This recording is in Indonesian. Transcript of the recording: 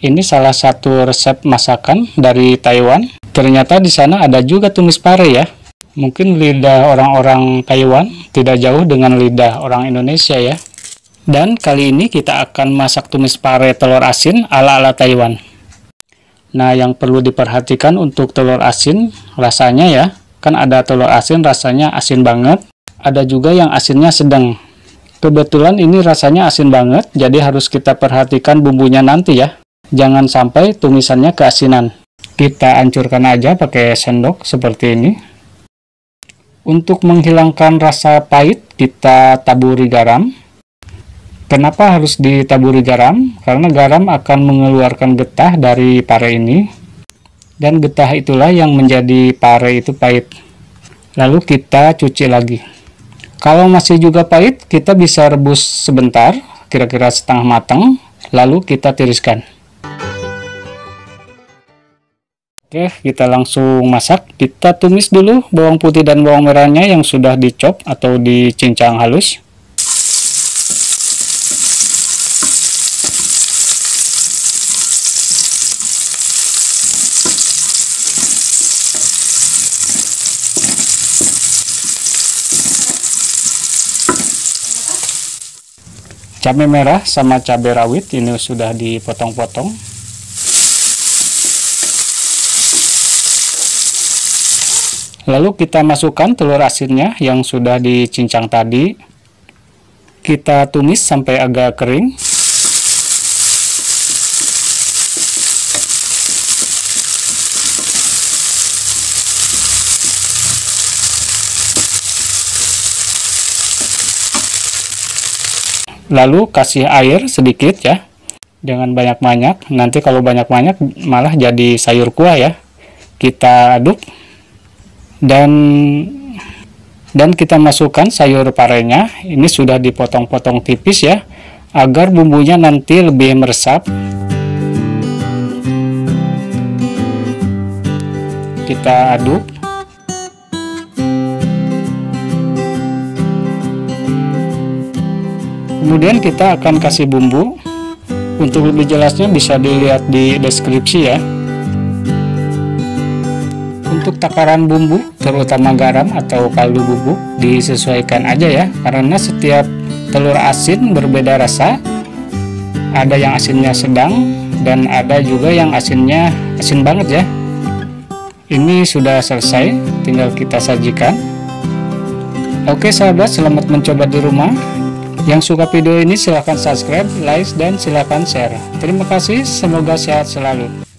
Ini salah satu resep masakan dari Taiwan. Ternyata di sana ada juga tumis pare ya. Mungkin lidah orang-orang Taiwan tidak jauh dengan lidah orang Indonesia ya. Dan kali ini kita akan masak tumis pare telur asin ala-ala Taiwan. Nah, yang perlu diperhatikan untuk telur asin rasanya ya. Kan ada telur asin rasanya asin banget. Ada juga yang asinnya sedang. Kebetulan ini rasanya asin banget, jadi harus kita perhatikan bumbunya nanti ya. Jangan sampai tumisannya keasinan. Kita hancurkan aja pakai sendok seperti ini. Untuk menghilangkan rasa pahit, kita taburi garam. Kenapa harus ditaburi garam? Karena garam akan mengeluarkan getah dari pare ini. Dan getah itulah yang menjadi pare itu pahit. Lalu kita cuci lagi. Kalau masih juga pahit, kita bisa rebus sebentar, kira-kira setengah matang, lalu kita tiriskan. Oke, kita langsung masak. Kita tumis dulu bawang putih dan bawang merahnya yang sudah dicop atau dicincang halus. Cabai merah sama cabai rawit ini sudah dipotong-potong. Lalu kita masukkan telur asinnya yang sudah dicincang tadi. Kita tumis sampai agak kering. Lalu kasih air sedikit ya. Jangan banyak-banyak. Nanti kalau banyak-banyak malah jadi sayur kuah ya. Kita aduk. Dan kita masukkan sayur parenya. Ini sudah dipotong-potong tipis ya, agar bumbunya nanti lebih meresap. Kita aduk. Kemudian kita akan kasih bumbu. Untuk lebih jelasnya bisa dilihat di deskripsi ya. Untuk takaran bumbu, terutama garam atau kaldu bubuk, disesuaikan aja ya, karena setiap telur asin berbeda rasa. Ada yang asinnya sedang, dan ada juga yang asinnya asin banget ya. Ini sudah selesai, tinggal kita sajikan. Oke sahabat, selamat mencoba di rumah. Yang suka video ini silahkan subscribe, like, dan silahkan share. Terima kasih, semoga sehat selalu.